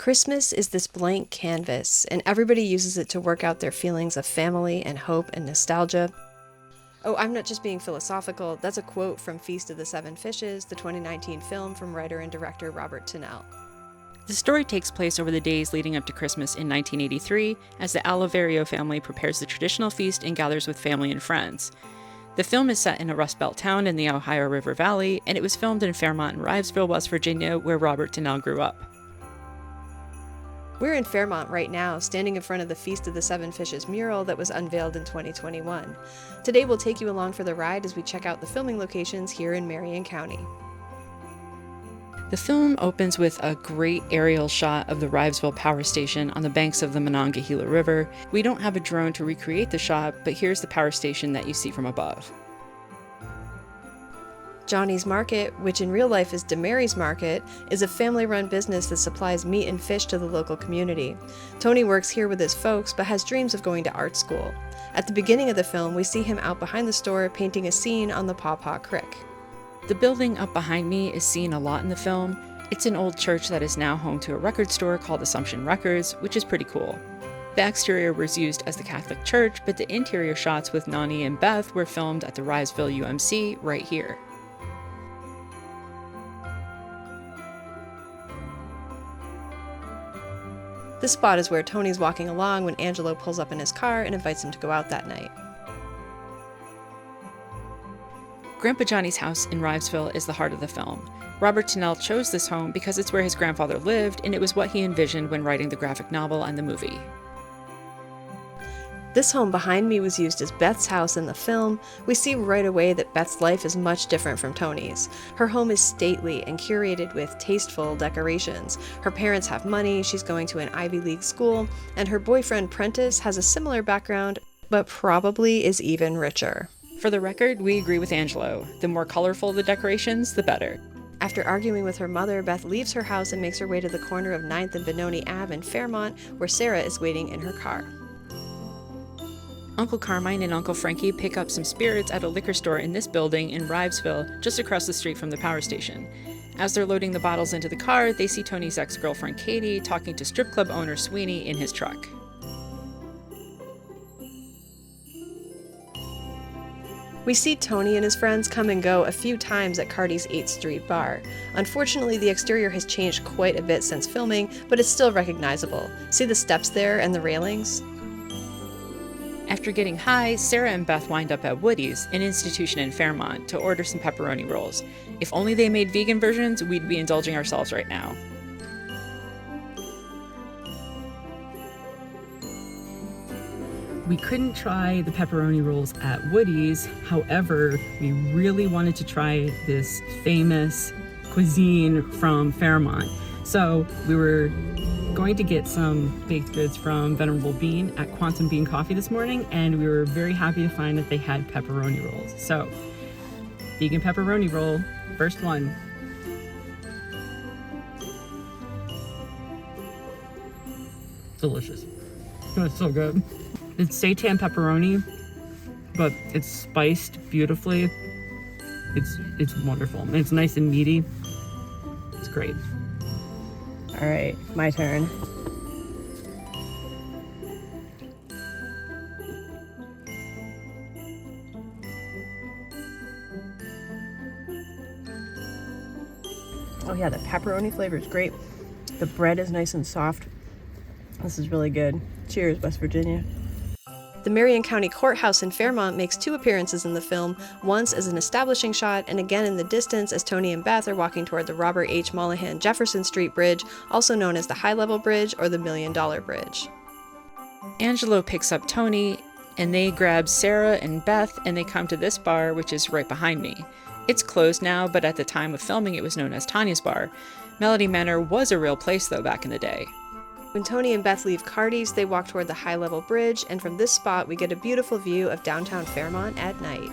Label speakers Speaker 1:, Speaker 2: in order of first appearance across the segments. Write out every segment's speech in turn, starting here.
Speaker 1: Christmas is this blank canvas, and everybody uses it to work out their feelings of family and hope and nostalgia. Oh, I'm not just being philosophical. That's a quote from Feast of the Seven Fishes, the 2019 film from writer and director Robert Tinnell.
Speaker 2: The story takes place over the days leading up to Christmas in 1983, as the Oliverio family prepares the traditional feast and gathers with family and friends. The film is set in a Rust Belt town in the Ohio River Valley, and it was filmed in Fairmont and Rivesville, West Virginia, where Robert Tinnell grew up.
Speaker 1: We're in Fairmont right now, standing in front of the Feast of the Seven Fishes mural that was unveiled in 2021. Today we'll take you along for the ride as we check out the filming locations here in Marion County.
Speaker 2: The film opens with a great aerial shot of the Rivesville power station on the banks of the Monongahela River. We don't have a drone to recreate the shot, but here's the power station that you see from above.
Speaker 1: Johnny's Market, which in real life is DeMary's Market, is a family-run business that supplies meat and fish to the local community. Tony works here with his folks, but has dreams of going to art school. At the beginning of the film, we see him out behind the store painting a scene on the Paw Paw Creek.
Speaker 2: The building up behind me is seen a lot in the film. It's an old church that is now home to a record store called Assumption Records, which is pretty cool. The exterior was used as the Catholic church, but the interior shots with Nani and Beth were filmed at the Rivesville UMC right here.
Speaker 1: This spot is where Tony's walking along when Angelo pulls up in his car and invites him to go out that night.
Speaker 2: Grandpa Johnny's house in Rivesville is the heart of the film. Robert Tinnell chose this home because it's where his grandfather lived, and it was what he envisioned when writing the graphic novel and the movie.
Speaker 1: This home behind me was used as Beth's house in the film. We see right away that Beth's life is much different from Tony's. Her home is stately and curated with tasteful decorations. Her parents have money, she's going to an Ivy League school, and her boyfriend Prentice has a similar background, but probably is even richer.
Speaker 2: For the record, we agree with Angelo. The more colorful the decorations, the better.
Speaker 1: After arguing with her mother, Beth leaves her house and makes her way to the corner of 9th and Benoni Ave in Fairmont, where Sarah is waiting in her car.
Speaker 2: Uncle Carmine and Uncle Frankie pick up some spirits at a liquor store in this building in Rivesville, just across the street from the power station. As they're loading the bottles into the car, they see Tony's ex-girlfriend Katie talking to strip club owner Sweeney in his truck.
Speaker 1: We see Tony and his friends come and go a few times at Cardi's 8th Street bar. Unfortunately, the exterior has changed quite a bit since filming, but it's still recognizable. See the steps there and the railings?
Speaker 2: After getting high, Sarah and Beth wind up at Woody's, an institution in Fairmont, to order some pepperoni rolls. If only they made vegan versions, we'd be indulging ourselves right now.
Speaker 3: We couldn't try the pepperoni rolls at Woody's. However, we really wanted to try this famous cuisine from Fairmont. So we were going to get some baked goods from Venerable Bean at Quantum Bean Coffee this morning, and we were very happy to find that they had pepperoni rolls. So, vegan pepperoni roll, first one. Delicious. It's so good. It's seitan pepperoni, but it's spiced beautifully. It's wonderful. And it's nice and meaty. It's great.
Speaker 1: All right, my turn. Oh yeah, the pepperoni flavor is great. The bread is nice and soft. This is really good. Cheers, West Virginia. The Marion County Courthouse in Fairmont makes 2 appearances in the film, once as an establishing shot and again in the distance as Tony and Beth are walking toward the Robert H. Mollahan Jefferson Street Bridge, also known as the High Level Bridge or the $1 Million Bridge.
Speaker 2: Angelo picks up Tony, and they grab Sarah and Beth, and they come to this bar, which is right behind me. It's closed now, but at the time of filming it was known as Tanya's Bar. Melody Manor was a real place though back in the day.
Speaker 1: When Tony and Beth leave Cardi's, they walk toward the High Level Bridge, and from this spot we get a beautiful view of downtown Fairmont at night.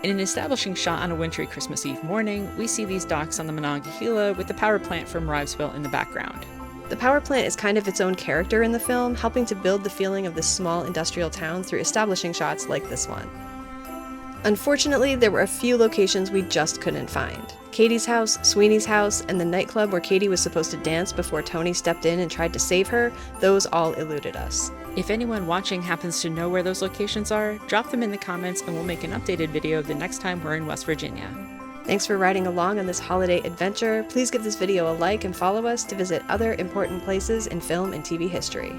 Speaker 2: In an establishing shot on a wintry Christmas Eve morning, we see these docks on the Monongahela with the power plant from Rivesville in the background.
Speaker 1: The power plant is kind of its own character in the film, helping to build the feeling of this small industrial town through establishing shots like this one. Unfortunately, there were a few locations we just couldn't find. Katie's house, Sweeney's house, and the nightclub where Katie was supposed to dance before Tony stepped in and tried to save her, those all eluded us.
Speaker 2: If anyone watching happens to know where those locations are, drop them in the comments and we'll make an updated video the next time we're in West Virginia.
Speaker 1: Thanks for riding along on this holiday adventure. Please give this video a like and follow us to visit other important places in film and TV history.